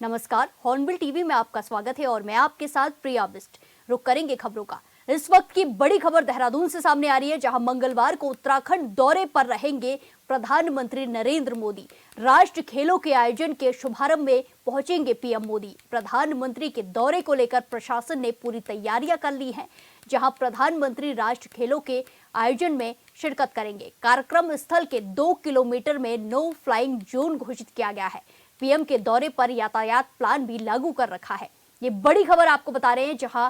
नमस्कार, hornbill TV में आपका स्वागत है और मैं आपके साथ प्रिया बिस्ट। रुक करेंगे खबरों का। इस वक्त की बड़ी खबर देहरादून से सामने आ रही है, जहां मंगलवार को उत्तराखंड दौरे पर रहेंगे प्रधानमंत्री नरेंद्र मोदी। राष्ट्रीय खेलों के आयोजन के शुभारंभ में पहुंचेंगे पीएम मोदी। प्रधानमंत्री के दौरे को लेकर प्रशासन ने पूरी तैयारियां कर ली हैं, जहां प्रधानमंत्री राष्ट्रीय खेलों के आयोजन में शिरकत करेंगे। कार्यक्रम स्थल के 2 किलोमीटर में नो फ्लाइंग जोन घोषित किया गया है। पीएम के दौरे पर यातायात प्लान भी लागू कर रखा है। ये बड़ी खबर आपको बता रहे हैं, जहां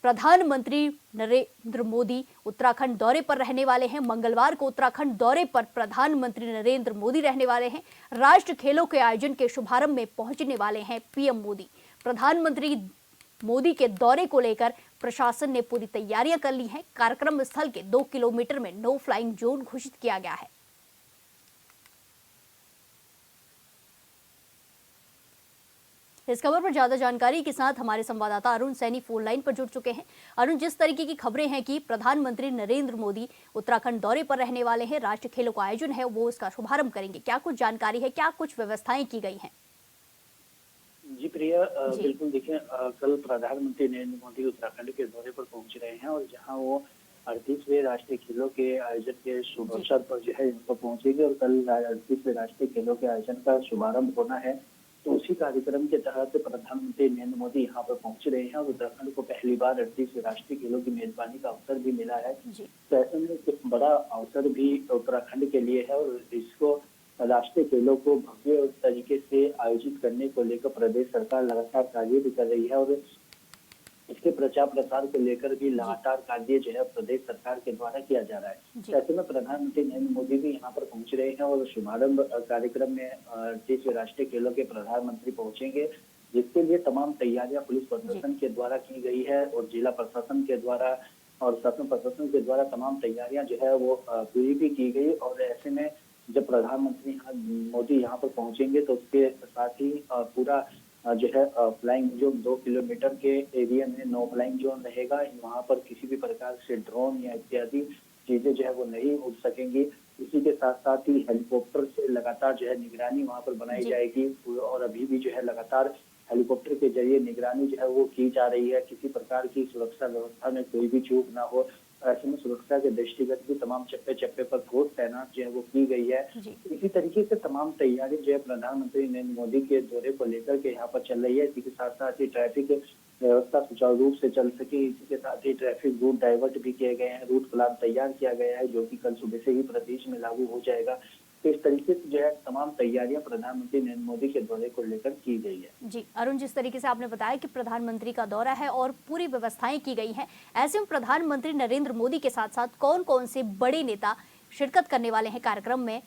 प्रधानमंत्री नरेंद्र मोदी उत्तराखंड दौरे पर रहने वाले हैं। मंगलवार को उत्तराखंड दौरे पर प्रधानमंत्री नरेंद्र मोदी रहने वाले हैं। राष्ट्रीय खेलों के आयोजन के शुभारंभ में पहुंचने वाले हैं पीएम मोदी। प्रधानमंत्री मोदी के दौरे को लेकर प्रशासन ने पूरी तैयारियां कर ली हैं। कार्यक्रम स्थल के 2 किलोमीटर में नो फ्लाइंग जोन घोषित किया गया है। इस खबर पर ज्यादा जानकारी के साथ हमारे संवाददाता अरुण सैनी फोन लाइन पर जुड़ चुके हैं। अरुण, जिस तरीके की खबरें हैं कि प्रधानमंत्री नरेंद्र मोदी उत्तराखंड दौरे पर रहने वाले हैं, राष्ट्रीय खेलों का आयोजन है वो उसका शुभारंभ करेंगे, क्या कुछ जानकारी है, क्या कुछ व्यवस्थाएं की गई हैं? जी प्रिया, बिल्कुल देखिए, कल प्रधानमंत्री नरेंद्र मोदी उत्तराखंड के दौरे पर पहुंच रहे हैं और जहां वो 38वें राष्ट्रीय खेलों के आयोजन के शुभ अवसर पर जो है यहाँ पर पहुंचेंगे और कल 38वें राष्ट्रीय खेलों के आयोजन का शुभारंभ होना है। तो उसी कार्यक्रम के तहत प्रधानमंत्री नरेंद्र मोदी यहाँ पर पहुंच रहे हैं और उत्तराखंड को पहली बार 38वें राष्ट्रीय खेलों की मेजबानी का अवसर भी मिला है। तो ऐसे में एक बड़ा अवसर भी उत्तराखंड के लिए है और इसको राष्ट्रीय खेलों को भव्य तरीके से आयोजित करने को लेकर प्रदेश सरकार लगातार कार्य भी कर रही है और इसके प्रचार प्रसार को लेकर भी लगातार कार्य जो है प्रदेश सरकार के द्वारा किया जा रहा है। ऐसे में प्रधानमंत्री नरेंद्र मोदी भी यहाँ पर पहुंच रहे हैं और शुभारंभ कार्यक्रम में 38वें राष्ट्रीय खेलों के प्रधानमंत्री पहुंचेंगे, जिसके लिए तमाम तैयारियां पुलिस प्रशासन के द्वारा की गई है और जिला प्रशासन के द्वारा और शासन प्रशासन के द्वारा तमाम तैयारियां जो है वो पूरी भी की गई। और ऐसे में जब प्रधानमंत्री मोदी यहाँ पर पहुंचेंगे तो उसके साथ ही पूरा जो है फ्लाइंग जोन 2 किलोमीटर के एरिया में नो फ्लाइंग जोन रहेगा। वहां पर किसी भी प्रकार से ड्रोन या इत्यादि चीजें जो है वो नहीं उड़ सकेंगी। इसी के साथ साथ ही हेलीकॉप्टर से लगातार जो है निगरानी वहां पर बनाई जाएगी और अभी भी जो है लगातार हेलीकॉप्टर के जरिए निगरानी जो है वो की जा रही है। किसी प्रकार की सुरक्षा व्यवस्था में कोई भी चूक ना हो, ऐसे में सुरक्षा के दृष्टिगत भी तमाम चप्पे चप्पे पर फोर्स तैनात जो है वो की गई है। इसी तरीके से तमाम तैयारी जो है प्रधानमंत्री नरेंद्र मोदी के दौरे को लेकर के यहाँ पर चल रही है। इसी के साथ साथ ही ट्रैफिक व्यवस्था सुचारू रूप से चल सके, इसी के साथ ही ट्रैफिक रूट डाइवर्ट भी किए गए हैं, रूट प्लान तैयार किया गया है जो कि कल सुबह से ही प्रदेश में लागू हो जाएगा। तो इस तरीके से जो है तमाम तैयारियां प्रधानमंत्री नरेंद्र मोदी के दौरे को लेकर की गई है। जी अरुण, जिस तरीके से आपने बताया कि प्रधानमंत्री का दौरा है और पूरी व्यवस्थाएं की गई हैं, ऐसे में प्रधानमंत्री नरेंद्र मोदी के साथ साथ कौन कौन से बड़े नेता शिरकत करने वाले हैं कार्यक्रम में?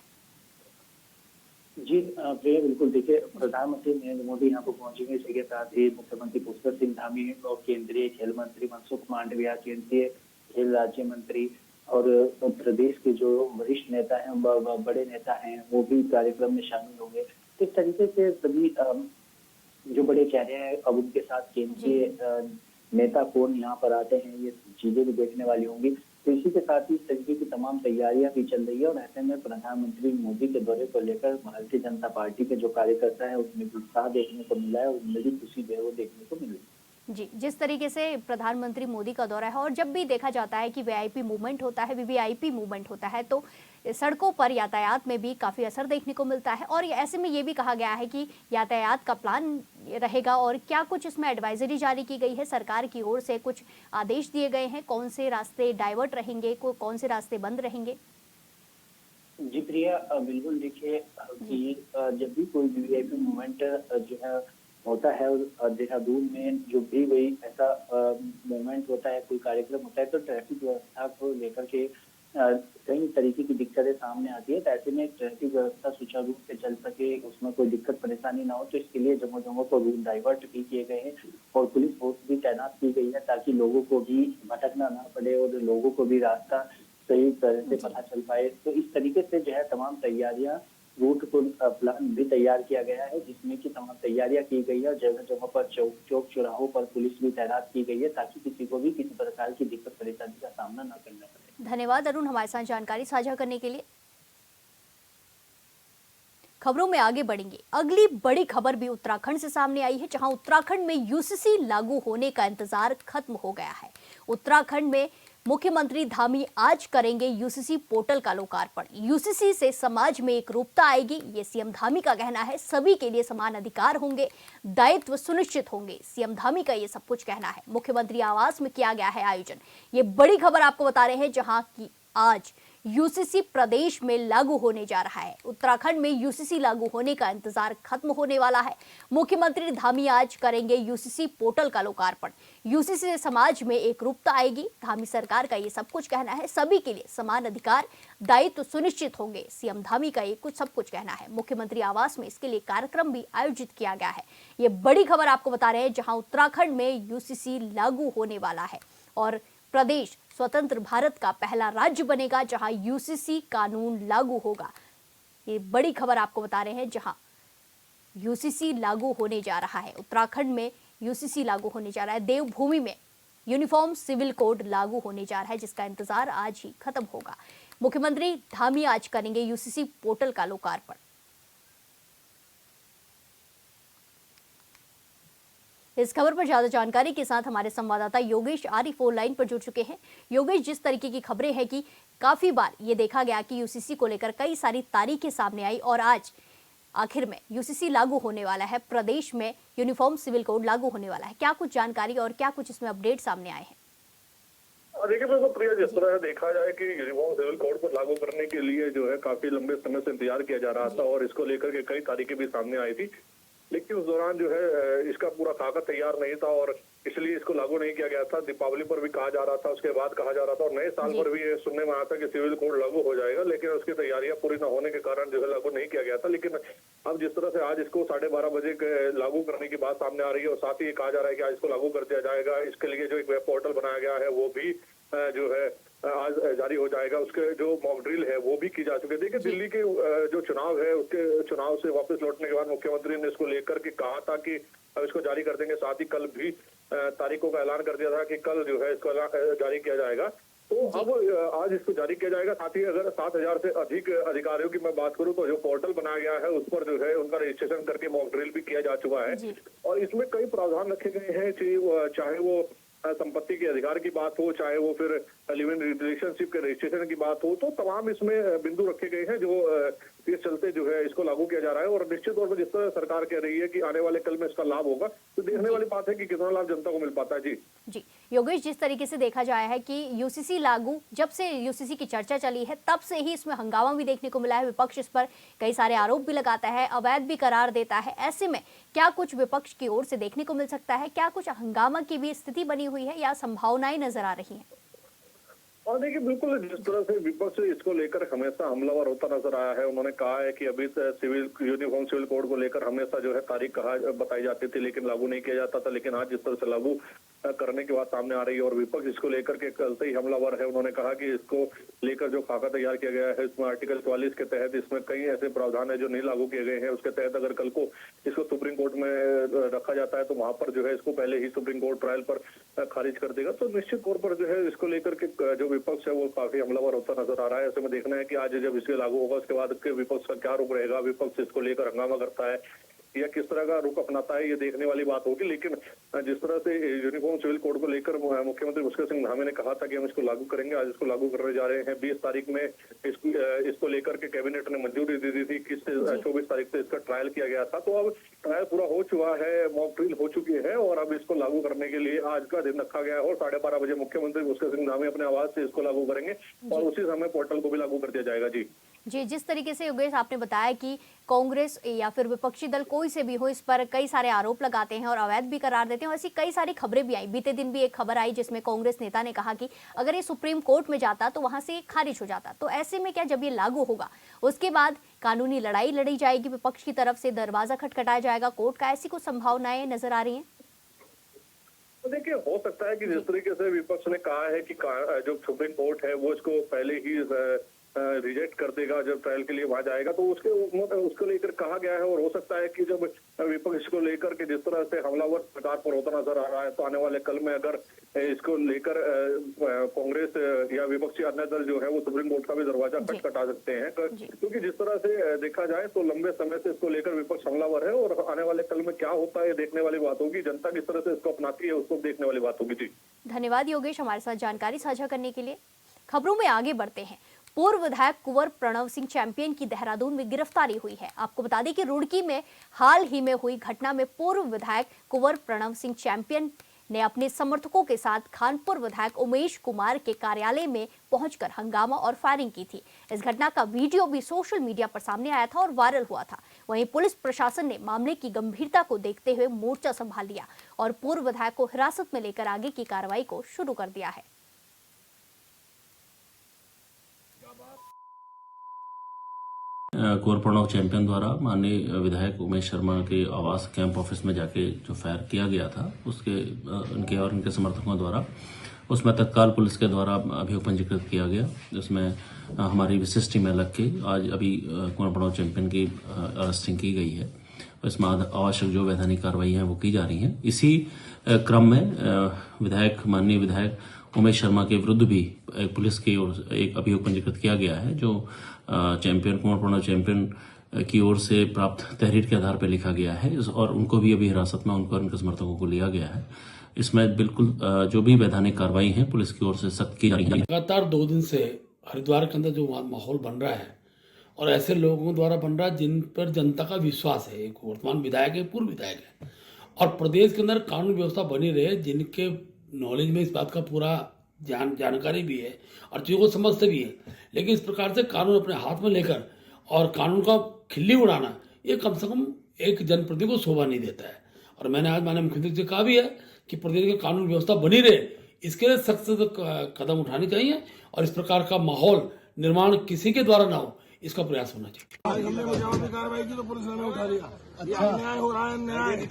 जी प्रिय, बिल्कुल देखिए, प्रधानमंत्री नरेंद्र मोदी यहाँ पर पहुंचेंगे। इसी के साथ ही मुख्यमंत्री पुष्कर सिंह धामी और केंद्रीय खेल मंत्री मनसुख मांडविया, केंद्रीय खेल राज्य मंत्री और प्रदेश के जो वरिष्ठ नेता हैं, बड़े नेता हैं, वो भी कार्यक्रम में शामिल होंगे। तो इस तरीके से सभी जो बड़े चेहरे हैं, अब उनके साथ केंद्रीय नेता कौन यहाँ पर आते हैं, ये चीजें भी देखने वाली होंगी। तो इसी के साथ ही इस तरीके की तमाम तैयारियां भी चल रही है और ऐसे में प्रधानमंत्री मोदी के दौरे को लेकर भारतीय जनता पार्टी के जो कार्यकर्ता है उसमें भी उत्साह देखने को मिला है और उनमें भी खुशी जो है वो देखने को मिली। जी, जिस तरीके से प्रधानमंत्री मोदी का दौरा है और जब भी देखा जाता है कि वीआईपी मूवमेंट होता है, वीवीआईपी मूवमेंट होता है, तो सड़कों पर यातायात में भी काफ़ी असर देखने को मिलता है। और ऐसे में ये भी कहा गया है कि यातायात का प्लान रहेगा और क्या कुछ इसमें एडवाइजरी जारी की गई है, सरकार की ओर से कुछ आदेश दिए गए हैं, कौन से रास्ते डाइवर्ट रहेंगे, कौन से रास्ते बंद रहेंगे? जी प्रिया, बिल्कुल देखिए कि जब भी कोई वीवीआईपी मूवमेंट जो है होता है और देहरादून में जो भी कोई ऐसा मूवमेंट होता है, कोई कार्यक्रम होता है, तो ट्रैफिक व्यवस्था को लेकर के कई तरीके की दिक्कतें सामने आती है। तो ऐसे में ट्रैफिक व्यवस्था सुचारू रूप से चल सके, उसमें कोई दिक्कत परेशानी ना हो, तो इसके लिए जगह जगह पर रूट डाइवर्ट भी किए गए हैं और पुलिस फोर्स भी तैनात की गई है ताकि लोगों को भी भटकना ना पड़े और लोगों को भी रास्ता सही तरह से पता चल पाए। तो इस तरीके से जो है तमाम तैयारियां, रूट को प्लान भी तैयार किया गया है जिसमें कि तमाम तैयारियां की गई है। जगह जगह पर चौक चौराहों पर पुलिस भी तैनात की गई है ताकि किसी को भी किसी प्रकार की दिक्कत परेशानी का सामना न करना पड़े। धन्यवाद अरुण, हमारे साथ जानकारी साझा करने के लिए। खबरों में आगे बढ़ेंगे। अगली बड़ी खबर भी उत्तराखंड से सामने आई है, जहां उत्तराखंड में यूसीसी लागू होने का इंतजार खत्म हो गया है। उत्तराखंड में मुख्यमंत्री धामी आज करेंगे यूसीसी पोर्टल का लोकार्पण। यूसीसी से समाज में एक रूपता आएगी, ये सीएम धामी का कहना है। सभी के लिए समान अधिकार होंगे, दायित्व सुनिश्चित होंगे, सीएम धामी का ये सब कुछ कहना है। मुख्यमंत्री आवास में किया गया है आयोजन। ये बड़ी खबर आपको बता रहे हैं, जहां की आज यूसीसी प्रदेश में लागू होने जा रहा है। उत्तराखंड में यूसीसी लागू होने का इंतजार खत्म होने वाला है। मुख्यमंत्री धामी आज करेंगे यूसीसी पोर्टल का लोकार्पण। यूसीसी से समाज में एक रूपता आएगी, धामी सरकार का ये सब कुछ कहना है। सभी के लिए समान अधिकार, दायित्व सुनिश्चित होंगे, सीएम धामी का ये कुछ सब कुछ कहना है। मुख्यमंत्री आवास में इसके लिए कार्यक्रम भी आयोजित किया गया है। ये बड़ी खबर आपको बता रहे हैं, जहां उत्तराखंड में यूसीसी लागू होने वाला है और प्रदेश स्वतंत्र भारत का पहला राज्य बनेगा जहां यूसीसी कानून लागू होगा। ये बड़ी खबर आपको बता रहे हैं, जहां यूसीसी लागू होने जा रहा है। उत्तराखंड में यूसीसी लागू होने जा रहा है। देवभूमि में यूनिफॉर्म सिविल कोड लागू होने जा रहा है, जिसका इंतजार आज ही खत्म होगा। मुख्यमंत्री धामी आज करेंगे यूसीसी पोर्टल का लोकार्पण। इस खबर पर ज्यादा जानकारी के साथ हमारे संवाददाता योगेश आर्य फोन लाइन पर जुड़ चुके हैं। योगेश, जिस तरीके की खबरें हैं कि काफी बार ये देखा गया कि यूसीसी को लेकर कई सारी तारीखें सामने आई और आज आखिर में यूसीसी लागू होने वाला है, प्रदेश में यूनिफॉर्म सिविल कोड लागू होने वाला है। क्या कुछ जानकारी और क्या कुछ इसमें अपडेट सामने आए हैं? देखिए बिल्कुल प्रिया, जिस तरह देखा जाए कि यूनिफॉर्म सिविल कोड को लागू करने के लिए जो है काफी लंबे समय से इंतजार किया जा रहा था और इसको लेकर के कई तारीखें भी सामने आई थी, लेकिन उस दौरान जो है इसका पूरा खाका तैयार नहीं था और इसलिए इसको लागू नहीं किया गया था। दीपावली पर भी कहा जा रहा था, उसके बाद कहा जा रहा था और नए साल पर भी ये सुनने में आया था कि सिविल कोड लागू हो जाएगा, लेकिन उसकी तैयारियां पूरी न होने के कारण जो है लागू नहीं किया गया था। लेकिन अब जिस तरह से आज इसको 12:30 बजे लागू करने की बात सामने आ रही है और साथ ही कहा जा रहा है कि आज इसको लागू कर दिया जाएगा, इसके लिए जो एक वेब पोर्टल बनाया गया है वो भी जो है आज जारी हो जाएगा। उसके जो मॉक ड्रिल है वो भी की जा चुकी है। देखिए दिल्ली के जो चुनाव है उसके चुनाव से वापस लौटने के बाद मुख्यमंत्री ने इसको लेकर के कहा था कि अब इसको जारी कर देंगे। साथ ही कल भी तारीखों का ऐलान कर दिया था कि कल जो है इसको जारी किया जाएगा। तो अब आज इसको जारी किया जाएगा। साथ ही अगर 7,000 से अधिक अधिकारियों की मैं बात करूं तो जो पोर्टल बनाया गया है उस पर जो है उनका रजिस्ट्रेशन करके मॉक ड्रिल भी किया जा चुका है और इसमें कई प्रावधान रखे गए हैं, चाहे वो संपत्ति के अधिकार की बात हो, चाहे वो फिर लिव इन रिलेशनशिप के रजिस्ट्रेशन की बात हो, तो तमाम इसमें बिंदु रखे गए हैं जो इस चलते जो है इसको लागू किया जा रहा है। और निश्चित तौर पर जिस तरह सरकार कह रही है कि आने वाले कल में इसका लाभ होगा, तो देखने वाली बात है कि कितना लाभ जनता को मिल पाता है। जी योगेश, जिस तरीके से देखा जाए है कि यूसीसी लागू, जब से यूसीसी की चर्चा चली है तब से ही इसमें हंगामा भी देखने को मिला है। विपक्ष इस पर कई सारे आरोप भी लगाता है, अवैध भी करार देता है। ऐसे में क्या कुछ विपक्ष की ओर से देखने को मिल सकता है? क्या कुछ हंगामा की भी स्थिति बनी हुई है या संभावनाएं नजर आ रही हैं? और देखिए बिल्कुल जिस तरह से विपक्ष इसको लेकर हमेशा हमलावर होता नजर आया है। उन्होंने कहा है कि अभी सिविल यूनिफॉर्म सिविल कोड को लेकर हमेशा जो है तारीख बताई जाती थी लेकिन लागू नहीं किया जाता था, लेकिन आज जिस तरह से लागू करने की बात सामने आ रही है और विपक्ष इसको लेकर के कल से ही हमलावर है। उन्होंने कहा कि इसको लेकर जो खाका तैयार किया गया है इसमें आर्टिकल 44 के तहत इसमें कई ऐसे प्रावधान है जो नहीं लागू किए गए हैं। उसके तहत अगर कल को इसको सुप्रीम कोर्ट में रखा जाता है तो वहां पर जो है इसको पहले ही सुप्रीम कोर्ट ट्रायल पर खारिज कर देगा। तो निश्चित तौर पर जो है इसको लेकर के जो विपक्ष है वो काफी हमलावर होता नजर आ रहा है। ऐसे में देखना है कि आज जब इसके लागू होगा उसके बाद विपक्ष का क्या रुख रहेगा, विपक्ष इसको लेकर हंगामा करता है या किस तरह का रुख अपनाता है, ये देखने वाली बात होगी। लेकिन जिस तरह से यूनिफॉर्म सिविल कोड को लेकर मुख्यमंत्री पुष्कर सिंह धामी ने कहा था कि हम इसको लागू करेंगे, आज इसको लागू करने जा रहे हैं। 20 तारीख में इसको लेकर के कैबिनेट ने मंजूरी दे दी थी, 24 तारीख से इसका ट्रायल किया गया था। तो अब ट्रायल पूरा हो चुका है, मॉक ड्रिल हो चुकी है और अब इसको लागू करने के लिए आज का दिन रखा गया है और 12:30 बजे मुख्यमंत्री पुष्कर सिंह धामी अपने आवाज से इसको लागू करेंगे और उसी समय पोर्टल को भी लागू कर दिया जाएगा। जी, जिस तरीके से योगेश आपने बताया कि कांग्रेस या फिर विपक्षी दल कोई से भी हो इस पर कई सारे आरोप लगाते हैं और अवैध भी करार देते हैं, और ऐसी कई सारी खबरें भी आई। बीते दिन भी एक खबर आई जिसमें कांग्रेस नेता ने कहा कि अगर ये सुप्रीम कोर्ट में जाता तो वहां से खारिज हो जाता। तो ऐसे में क्या जब ये लागू होगा उसके बाद कानूनी लड़ाई लड़ी जाएगी, विपक्ष की तरफ से दरवाजा खटखटाया जाएगा कोर्ट का, ऐसी कुछ संभावनाएं नजर आ रही है? तो देखिए हो सकता है कि जिस तरीके से विपक्ष ने कहा है कि जो सुप्रीम कोर्ट है वो इसको पहले ही रिजेक्ट कर देगा जब ट्रायल के लिए वहां जाएगा, तो उसको लेकर कहा गया है। और हो सकता है कि जब विपक्ष को लेकर के जिस तरह से हमलावर सरकार पर होता नजर आ रहा है, तो आने वाले कल में अगर इसको लेकर कांग्रेस या विपक्षी अन्य दल जो है वो सुप्रीम कोर्ट का भी दरवाजा खटखटा सकते हैं, क्योंकि जिस तरह से देखा जाए तो लंबे समय से इसको लेकर विपक्ष हमलावर है। और आने वाले कल में क्या होता है देखने वाली बात होगी, जनता किस तरह से इसको अपनाती है उसको देखने वाली बात होगी। जी धन्यवाद योगेश हमारे साथ जानकारी साझा करने के लिए। खबरों में आगे बढ़ते हैं। पूर्व विधायक कुंवर प्रणव सिंह चैंपियन की देहरादून में गिरफ्तारी हुई है। आपको बता दें कि रुड़की में हाल ही में हुई घटना में पूर्व विधायक कुंवर प्रणव सिंह चैंपियन ने अपने समर्थकों के साथ खानपुर विधायक उमेश कुमार के कार्यालय में पहुंचकर हंगामा और फायरिंग की थी। इस घटना का वीडियो भी सोशल मीडिया पर सामने आया था और वायरल हुआ था। वहीं पुलिस प्रशासन ने मामले की गंभीरता को देखते हुए मोर्चा संभाल लिया और पूर्व विधायक को हिरासत में लेकर आगे की कार्रवाई को शुरू कर दिया है। कुंवर प्रणव चैंपियन द्वारा माननीय विधायक उमेश शर्मा के आवास कैंप ऑफिस में जाके जो फायर किया गया था, उसके उनके और उनके समर्थकों द्वारा उसमें तत्काल पुलिस के द्वारा अभियोग पंजीकृत किया गया, जिसमें हमारी विशिष्ट टीमें लग के आज अभी कुंवर प्रणव चैंपियन की अरेस्टिंग की गई है। इसमें आवश्यक जो वैधानिक कार्रवाई हैं वो की जा रही हैं। इसी क्रम में माननीय विधायक उमेश शर्मा के विरुद्ध भी पुलिस की ओर से एक अभियोग पंजीकृत किया गया है, जो चैंपियन कुंवर प्रणव चैंपियन की ओर से प्राप्त तहरीर के आधार पर लिखा गया है और उनको भी अभी हिरासत में उनको और उनके समर्थकों को लिया गया है। इसमें बिल्कुल जो भी वैधानिक कार्रवाई है पुलिस की ओर से सख्त की जा रही है। लगातार 2 दिन से हरिद्वार के अंदर जो माहौल बन रहा है और ऐसे लोगों द्वारा बन रहा है जिन पर जनता का विश्वास है, एक वर्तमान विधायक है, पूर्व विधायक है, और प्रदेश के अंदर कानून व्यवस्था बनी रहे, जिनके नॉलेज में इस बात का पूरा जानकारी भी है और चीज़ों को समझते भी है, लेकिन इस प्रकार से कानून अपने हाथ में लेकर और कानून का खिल्ली उड़ाना, ये कम से कम एक जनप्रतिनिधि को शोभा नहीं देता है। और मैंने आज माननीय मुख्यमंत्री से कहा भी है कि प्रदेश की कानून व्यवस्था बनी रहे, इसके लिए सख्त कदम उठाने चाहिए और इस प्रकार का माहौल निर्माण किसी के द्वारा ना हो, इसका प्रयास होना चाहिए। हमने मुजावरत की कार्रवाई की तो पुलिस ने हमें उठा लिया। अच्छा, अन्याय हो रहा है, अन्याय। अब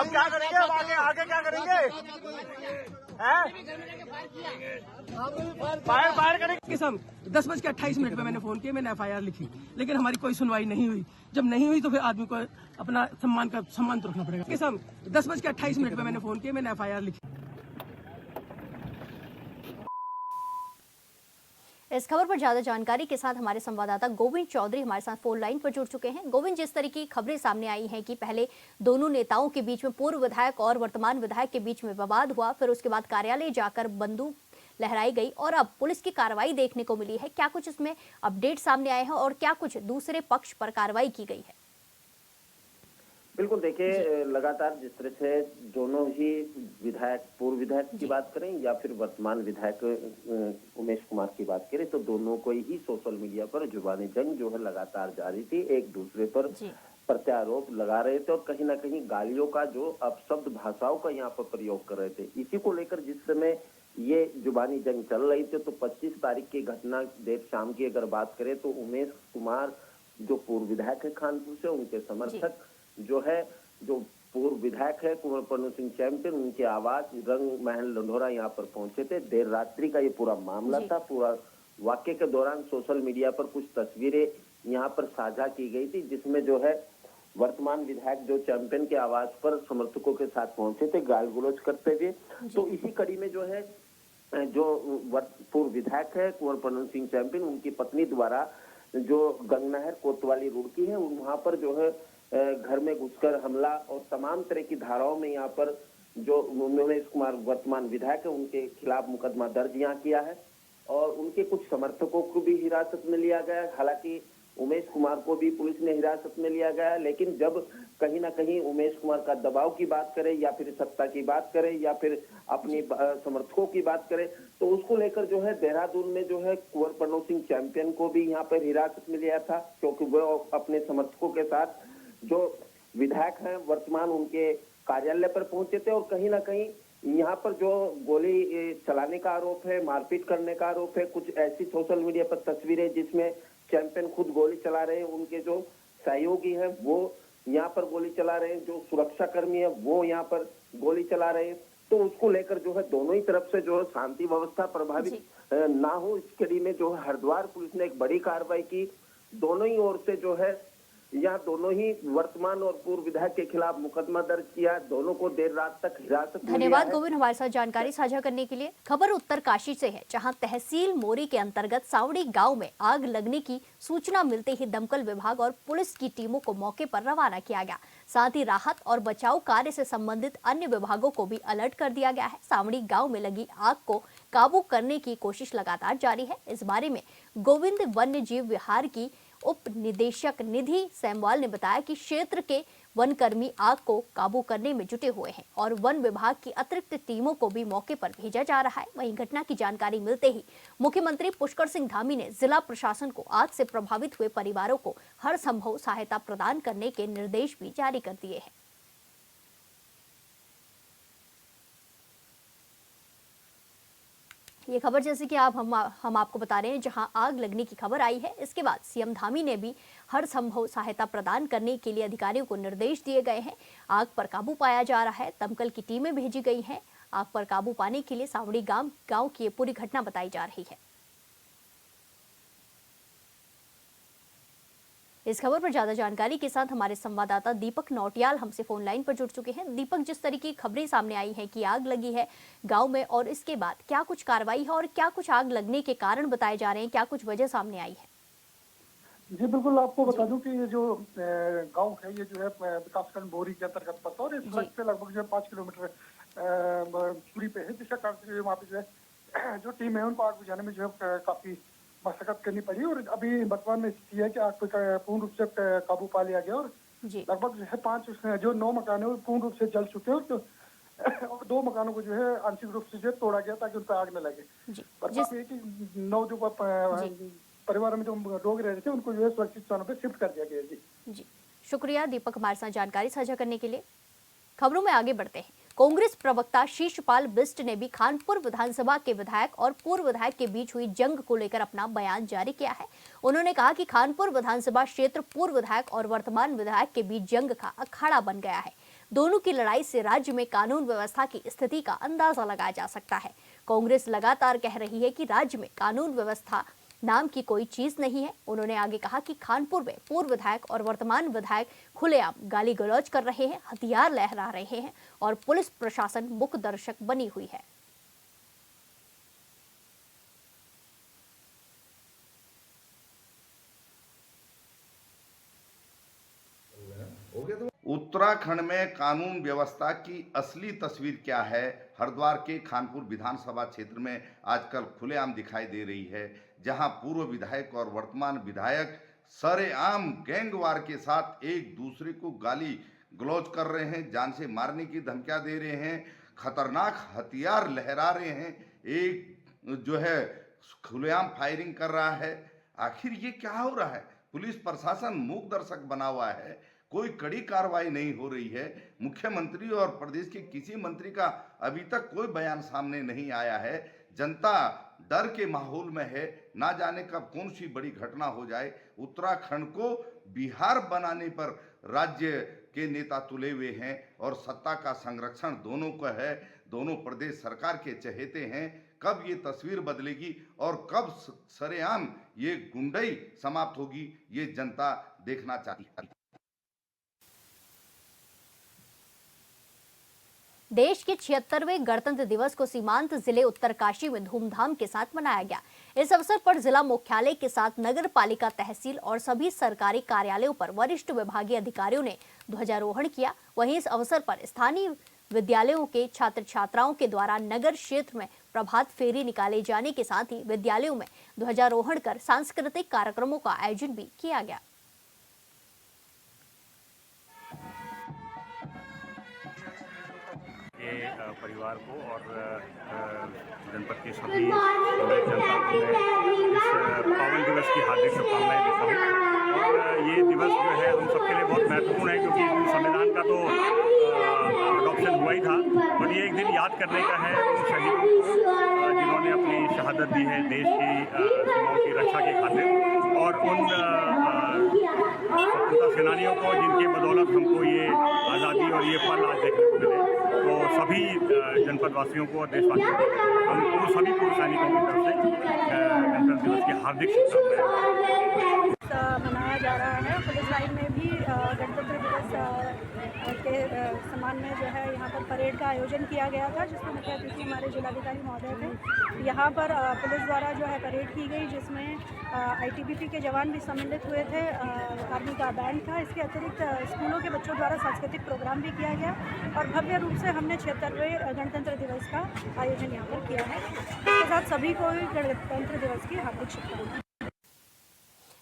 क्या करेंगे? आगे क्या करेंगे? फायर करेंगे। किस्म 10:28 पे मैंने फोन किया, मैंने FIR लिखी, लेकिन हमारी कोई सुनवाई नहीं हुई। जब नहीं हुई तो फिर आदमी को अपना सम्मान तो रखना पड़ेगा। किस्म 10:28 पे मैंने फोन किया, मैंने FIR लिखी। इस खबर पर ज्यादा जानकारी के साथ हमारे संवाददाता गोविंद चौधरी हमारे साथ फोन लाइन पर जुड़ चुके हैं। गोविंद, जिस तरह की खबरें सामने आई हैं कि पहले दोनों नेताओं के बीच में, पूर्व विधायक और वर्तमान विधायक के बीच में विवाद हुआ, फिर उसके बाद कार्यालय जाकर बंदूक लहराई गई और अब पुलिस की कार्रवाई देखने को मिली है। क्या कुछ इसमें अपडेट सामने आए हैं और क्या कुछ दूसरे पक्ष पर कार्रवाई की गई है? बिल्कुल, देखिए, लगातार जिस तरह से दोनों ही विधायक, पूर्व विधायक की बात करें या फिर वर्तमान विधायक उमेश कुमार की बात करें, तो दोनों को ही सोशल मीडिया पर जुबानी जंग जो है लगातार जारी थी। एक दूसरे पर प्रत्यारोप लगा रहे थे और कहीं ना कहीं गालियों का, जो अपशब्द भाषाओं का यहाँ पर प्रयोग कर रहे थे। इसी को लेकर जिस समय ये जुबानी जंग चल रही थी, तो 25 तारीख की घटना देर शाम की अगर बात करें तो उमेश कुमार जो पूर्व विधायक है खानपुर से, उनके समर्थक जो है, जो पूर्व विधायक है कुंवर प्रणव सिंह चैंपियन, उनके आवास रंग महल लंढोरा यहाँ पर पहुंचे थे। देर रात्रि का ये पूरा मामला था। पूरा वाक्य के दौरान सोशल मीडिया पर कुछ तस्वीरें यहाँ पर साझा की गई थी, जिसमें जो है वर्तमान विधायक जो चैंपियन के आवास पर समर्थकों के साथ पहुंचे थे गाल गलौज करते हुए। तो इसी कड़ी में जो है, जो पूर्व विधायक है कुंवर प्रणव सिंह चैंपियन, उनकी पत्नी द्वारा जो गंगनहर कोतवाली रुड़की है, वहां पर जो है घर में घुसकर हमला और तमाम तरह की धाराओं में यहाँ पर जो उमेश कुमार वर्तमान विधायक है उनके खिलाफ मुकदमा दर्ज यहाँ किया है और उनके कुछ समर्थकों को भी हिरासत में लिया गया है। हालांकि उमेश कुमार को भी पुलिस ने हिरासत में लिया गया है, लेकिन जब कहीं ना कहीं उमेश कुमार का दबाव की बात करें या फिर सत्ता की बात करें या फिर अपनी समर्थकों की बात करें, तो उसको लेकर जो है देहरादून में जो है कुंवर प्रणव सिंह चैंपियन को भी यहाँ पर हिरासत में लिया था, क्योंकि वो अपने समर्थकों के साथ जो विधायक हैं वर्तमान उनके कार्यालय पर पहुंचे थे और कहीं ना कहीं यहाँ पर जो गोली चलाने का आरोप है, मारपीट करने का आरोप है। कुछ ऐसी सोशल मीडिया पर तस्वीरें जिसमें चैंपियन खुद गोली चला रहे हैं, उनके जो सहयोगी हैं वो यहाँ पर गोली चला रहे हैं, जो सुरक्षा कर्मी है वो यहाँ पर गोली चला रहे हैं। तो उसको लेकर जो है दोनों ही तरफ से जो है शांति व्यवस्था प्रभावित ना हो। इस कड़ी में जो है हरिद्वार पुलिस ने एक बड़ी कार्रवाई की। दोनों ही ओर से जो है यहाँ दोनों ही वर्तमान और पूर्व विधायक के खिलाफ मुकदमा दर्ज किया। दोनों को देर रात तक हिरासत में धन्यवाद लिया है। गोविंद हमारे साथ जानकारी साझा करने के लिए। खबर उत्तरकाशी से है, जहां तहसील मोरी के अंतर्गत सावड़ी गांव में आग लगने की सूचना मिलते ही दमकल विभाग और पुलिस की टीमों को मौके पर रवाना किया गया। साथ ही राहत और बचाव कार्य से संबंधित अन्य विभागों को भी अलर्ट कर दिया गया है। सावड़ी गांव में लगी आग को काबू करने की कोशिश लगातार जारी है। इस बारे में गोविंद वन्य जीव विहार की उप निदेशक निधि सेमवाल ने बताया कि क्षेत्र के वन कर्मी आग को काबू करने में जुटे हुए हैं और वन विभाग की अतिरिक्त टीमों को भी मौके पर भेजा जा रहा है। वहीं घटना की जानकारी मिलते ही मुख्यमंत्री पुष्कर सिंह धामी ने जिला प्रशासन को आग से प्रभावित हुए परिवारों को हर संभव सहायता प्रदान करने के निर्देश भी जारी कर दिए हैं। ये खबर जैसे कि हम आपको बता रहे हैं, जहां आग लगने की खबर आई है, इसके बाद सीएम धामी ने भी हर संभव सहायता प्रदान करने के लिए अधिकारियों को निर्देश दिए गए हैं। आग पर काबू पाया जा रहा है, दमकल की टीमें भेजी गई हैं। आग पर काबू पाने के लिए सावड़ी गांव की ये पूरी घटना बताई जा रही है। इस खबर पर ज्यादा जानकारी के साथ हमारे संवाददाता दीपक नौटियाल हमसे फोन लाइन पर जुड़ चुके हैं। दीपक, जिस तरीके की खबरें सामने आई हैं कि आग लगी है गांव में, और इसके बाद क्या कुछ कार्रवाई है और क्या कुछ आग लगने के कारण बताए जा रहे हैं, क्या कुछ वजह सामने आई है? जी बिल्कुल, आपको बता दूं कि ये जो गांव है ये जो है विकासखंड बोरी के अंतर्गत पड़ता है और इस सड़क से लगभग जो है 5 किलोमीटर दूरी पे है, जिसका कारण वहाँ पे जो है जो टीम है उनको आग बुझाने में जो है काफी मशक्कत करनी पड़ी और अभी वर्तमान में स्थिति है कि आग पर पूर्ण रूप से काबू पा लिया गया और लगभग जो है 9 मकान है वो पूर्ण रूप से जल चुके हैं और 2 मकानों को जो है आंशिक रूप से जो तोड़ा गया ताकि उन पर आग न लगे। पर ये कि 9 जो परिवार में जो लोग रह रहे थे उनको जो है सुरक्षित स्थानों पर शिफ्ट कर दिया गया। जी शुक्रिया दीपक हमारे साथ जानकारी साझा करने के लिए। खबरों में आगे बढ़ते हैं। कांग्रेस प्रवक्ता शीशपाल बिष्ट ने भी खानपुर विधानसभा के विधायक और पूर्व विधायक के बीच हुई जंग को लेकर अपना बयान जारी किया है। उन्होंने कहा कि खानपुर विधानसभा क्षेत्र पूर्व विधायक और वर्तमान विधायक के बीच जंग का अखाड़ा बन गया है। दोनों की लड़ाई से राज्य में कानून व्यवस्था की स्थिति का अंदाजा लगाया जा सकता है। कांग्रेस लगातार कह रही है कि राज्य में कानून व्यवस्था नाम की कोई चीज नहीं है। उन्होंने आगे कहा कि खानपुर में पूर्व विधायक और वर्तमान विधायक खुलेआम गाली गलौज कर रहे हैं, हथियार लहरा रहे हैं और पुलिस प्रशासन मूक दर्शक बनी हुई है। उत्तराखंड में कानून व्यवस्था की असली तस्वीर क्या है, हरिद्वार के खानपुर विधानसभा क्षेत्र में आजकल खुलेआम दिखाई दे रही है, जहां पूर्व विधायक और वर्तमान विधायक सरेआम गैंगवार के साथ एक दूसरे को गाली गलौज कर रहे हैं, जान से मारने की धमकियां दे रहे हैं, खतरनाक हथियार लहरा रहे हैं, एक जो है खुलेआम फायरिंग कर रहा है। आखिर ये क्या हो रहा है? पुलिस प्रशासन मूक दर्शक बना हुआ है, कोई कड़ी कार्रवाई नहीं हो रही है। मुख्यमंत्री और प्रदेश के किसी मंत्री का अभी तक कोई बयान सामने नहीं आया है। जनता डर के माहौल में है, ना जाने कब कौन सी बड़ी घटना हो जाए। उत्तराखंड को बिहार बनाने पर राज्य के नेता तुले हुए हैं और सत्ता का संरक्षण दोनों को है, दोनों प्रदेश सरकार के चहेते हैं। कब ये तस्वीर बदलेगी और कब सरेआम ये गुंडई समाप्त होगी, ये जनता देखना चाहती है। देश के 76वें गणतंत्र दिवस को सीमांत जिले उत्तरकाशी में धूमधाम के साथ मनाया गया। इस अवसर पर जिला मुख्यालय के साथ नगर पालिका, तहसील और सभी सरकारी कार्यालयों पर वरिष्ठ विभागीय अधिकारियों ने ध्वजारोहण किया। वहीं इस अवसर पर स्थानीय विद्यालयों के छात्र छात्राओं के द्वारा नगर क्षेत्र में प्रभात फेरी निकाले जाने के साथ ही विद्यालयों में ध्वजारोहण कर सांस्कृतिक कार्यक्रमों का आयोजन भी किया गया। परिवार को और जनपद के सभी जनता को मैं इस पावन दिवस की हार्दिक शुभकामनाएं देता हूँ। और ये दिवस जो है हम सबके लिए बहुत महत्वपूर्ण है, क्योंकि संविधान का तो अडॉप्शन हुआ ही था, बट ये एक दिन याद करने का है उन शहीदों को जिन्होंने अपनी शहादत दी है देश की सीमाओं की रक्षा के खातिर, और उन स्वतंत्रता सेनानियों को जिनके बदौलत हमको ये आज़ादी और ये पल आज देखने को मिले, तो सभी जनपद वासियों को और देशवासियों को हम सभी पूर्व सैनिकों की तरफ से गणतंत्र दिवस की हार्दिक शुभकामनाएं। मनाया जा रहा है। पुलिस लाइन में भी गणतंत्र दिवस के सम्मान में जो है यहाँ पर परेड का आयोजन किया गया था, जिसमें मुख्य अतिथि हमारे जिलाधिकारी महोदय थे। यहाँ पर पुलिस द्वारा जो है परेड की गई, जिसमें ITBP के जवान भी सम्मिलित हुए थे, आर्मी का बैंड था। इसके अतिरिक्त स्कूलों के बच्चों द्वारा सांस्कृतिक प्रोग्राम भी किया गया और भव्य रूप से हमने 76वें गणतंत्र दिवस का आयोजन यहाँ पर किया है। इसके साथ सभी को गणतंत्र दिवस की हार्दिक शुभकामनाएं।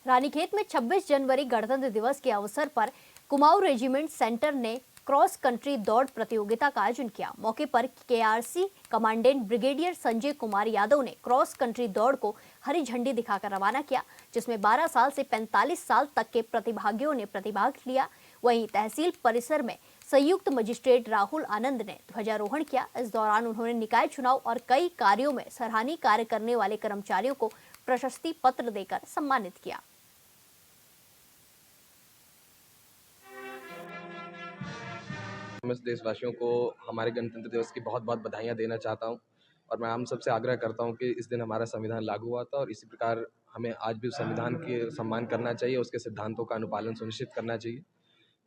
रानीखेत में 26 जनवरी गणतंत्र दिवस के अवसर पर कुमाऊं रेजिमेंट सेंटर ने क्रॉस कंट्री दौड़ प्रतियोगिता का आयोजन किया। मौके पर KRC commandant brigadier Sanjay Kumar Yadav ने क्रॉस कंट्री दौड़ को हरी झंडी दिखाकर रवाना किया, जिसमें 12 साल से 45 साल तक के प्रतिभागियों ने प्रतिभाग लिया। वहीं तहसील परिसर में संयुक्त मजिस्ट्रेट राहुल आनंद ने ध्वजारोहण किया। इस दौरान उन्होंने निकाय चुनाव और कई कार्यों में सराहनीय कार्य करने वाले कर्मचारियों को प्रशस्ति पत्र देकर सम्मानित किया। समस्त देशवासियों को हमारे गणतंत्र दिवस की बहुत बहुत बधाइयाँ देना चाहता हूं और मैं हम सबसे आग्रह करता हूं कि इस दिन हमारा संविधान लागू हुआ था और इसी प्रकार हमें आज भी संविधान के सम्मान करना चाहिए, उसके सिद्धांतों का अनुपालन सुनिश्चित करना चाहिए।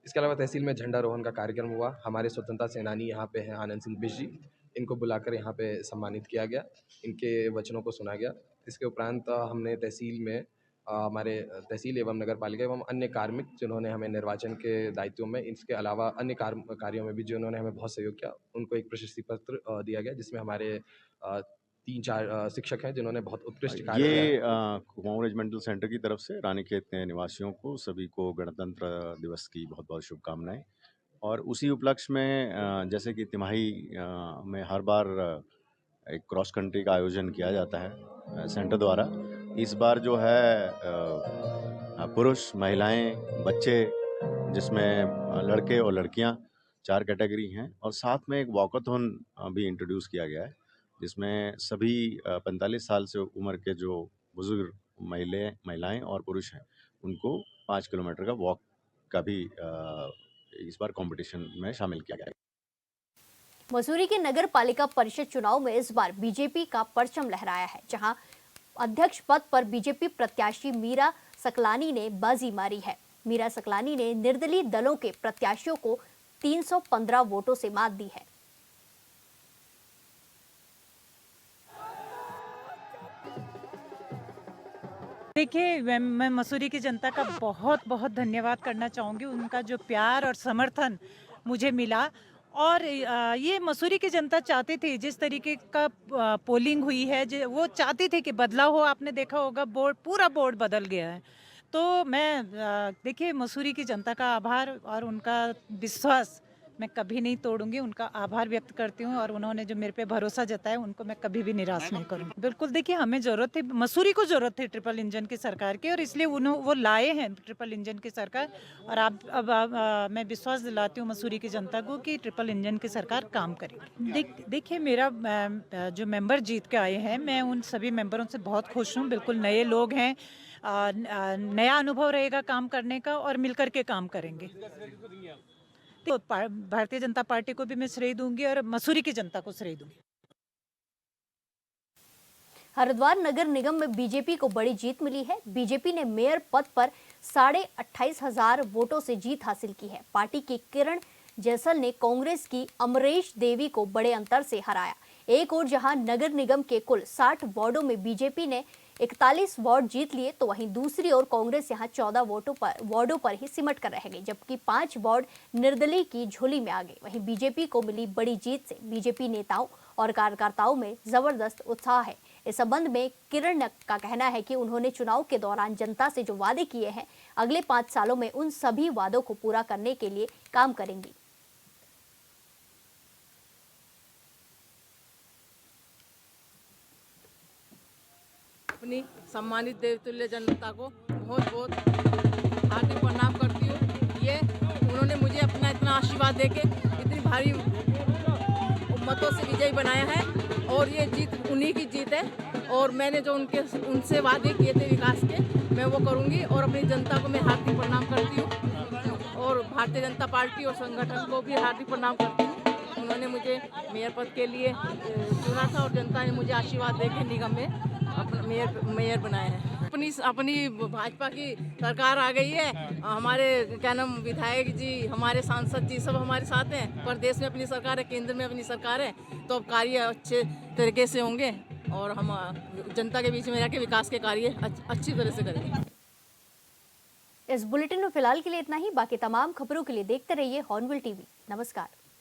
इसके अलावा तहसील में झंडारोहण का कार्यक्रम हुआ। हमारे स्वतंत्रता सेनानी यहाँ पे हैं आनंद सिंह बिष्ट जी, इनको बुलाकर यहाँ पे सम्मानित किया गया, इनके वचनों को सुना गया। इसके उपरांत हमने तहसील में हमारे तहसील एवं नगर पालिका एवं अन्य कार्मिक जिन्होंने हमें निर्वाचन के दायित्वों में, इसके अलावा अन्य कार्यों में भी जिन्होंने हमें बहुत सहयोग किया, उनको एक प्रशस्ति पत्र दिया गया, जिसमें हमारे 3-4 शिक्षक हैं जिन्होंने बहुत उत्कृष्ट कार्य किया। ये कुमाऊं रेजिमेंटल सेंटर की तरफ से रानीखेत के निवासियों को सभी को गणतंत्र दिवस की बहुत बहुत शुभकामनाएं। और उसी उपलक्ष्य में जैसे कि तिमाही में हर बार एक क्रॉस कंट्री का आयोजन किया जाता है सेंटर द्वारा, इस बार जो है पुरुष, महिलाएं, बच्चे, जिसमें लड़के और लड़कियां 4 कैटेगरी हैं, और साथ में एक वॉकाथॉन भी इंट्रोड्यूस किया गया है, जिसमें सभी 45 साल से उम्र के जो बुजुर्ग महिलाएं और पुरुष हैं उनको 5 किलोमीटर का वॉक का भी इस बार कंपटीशन में शामिल किया गया है। मसूरी के नगर पालिका परिषद चुनाव में इस बार बीजेपी का परचम लहराया है, जहां अध्यक्ष पद पर बीजेपी प्रत्याशी मीरा सकलानी ने बाजी मारी है। मीरा सकलानी ने निर्दलीय दलों के प्रत्याशियों को 315 वोटों से मात दी है। देखिए, मैं मसूरी की जनता का बहुत बहुत धन्यवाद करना चाहूँगी। उनका जो प्यार और समर्थन मुझे मिला, और ये मसूरी की जनता चाहती थी, जिस तरीके का पोलिंग हुई है, वो चाहती थी कि बदलाव हो। आपने देखा होगा पूरा बोर्ड बदल गया है। तो मैं देखिए, मसूरी की जनता का आभार और उनका विश्वास मैं कभी नहीं तोड़ूंगी। उनका आभार व्यक्त करती हूँ, और उन्होंने जो मेरे पे भरोसा जताया उनको मैं कभी भी निराश नहीं करूँगी। बिल्कुल, देखिए, हमें ज़रूरत थी, मसूरी को ज़रूरत थी ट्रिपल इंजन की सरकार की, और इसलिए वो लाए हैं ट्रिपल इंजन की सरकार। और अब मैं विश्वास दिलाती हूँ मसूरी की जनता को कि ट्रिपल इंजन की सरकार काम करेगी। देखिए, मेरा जो मेंबर जीत के आए हैं, मैं उन सभी मेंबरों से बहुत खुश हूँ। बिल्कुल नए लोग हैं, नया अनुभव रहेगा काम करने का, और मिलकर के काम करेंगे। तो भारतीय जनता पार्टी को भी मैं श्रेय दूंगी और मसूरी की जनता को श्रेय दूंगी। हरिद्वार नगर निगम में बीजेपी को बड़ी जीत मिली है। बीजेपी ने मेयर पद पर 28,500 वोटों से जीत हासिल की है। पार्टी की किरण जैसल ने कांग्रेस की अमरेश देवी को बड़े अंतर से हराया। एक और जहां नगर निगम के कुल 60 वार्डों में बीजेपी ने 41 वार्ड जीत लिए, तो वहीं दूसरी ओर कांग्रेस यहां 14 वार्डों पर ही सिमट कर रह गई, जबकि 5 वार्ड निर्दलीय की झोली में आ गए। वहीं बीजेपी को मिली बड़ी जीत से बीजेपी नेताओं और कार्यकर्ताओं में जबरदस्त उत्साह है। इस संबंध में किरण का कहना है कि उन्होंने चुनाव के दौरान जनता से जो वादे किए हैं, अगले 5 सालों में उन सभी वादों को पूरा करने के लिए काम करेंगी। अपनी सम्मानित देवतुल्य जनता को बहुत बहुत हार्दिक प्रणाम करती हूँ। ये उन्होंने मुझे अपना इतना आशीर्वाद देके इतनी भारी मतों से विजयी बनाया है, और ये जीत उन्हीं की जीत है। और मैंने जो उनसे वादे किए थे विकास के, मैं वो करूँगी, और अपनी जनता को मैं हार्दिक प्रणाम करती हूँ। और भारतीय जनता पार्टी और संगठन को भी हार्दिक प्रणाम करती हूँ। उन्होंने मुझे मेयर पद के लिए चुना था और जनता ने मुझे आशीर्वाद देकर निगम में अपना मेयर बनाया है। अपनी भाजपा की सरकार आ गई है, हमारे क्या नाम विधायक जी, हमारे सांसद जी सब हमारे साथ हैं। प्रदेश में अपनी सरकार है, केंद्र में अपनी सरकार है, तो अब कार्य अच्छे तरीके से होंगे और हम जनता के बीच में रह के विकास के कार्य अच्छी तरह से करेंगे। इस बुलेटिन में फिलहाल के लिए इतना ही। बाकी तमाम खबरों के लिए देखते रहिए हॉर्नबिल टीवी। नमस्कार।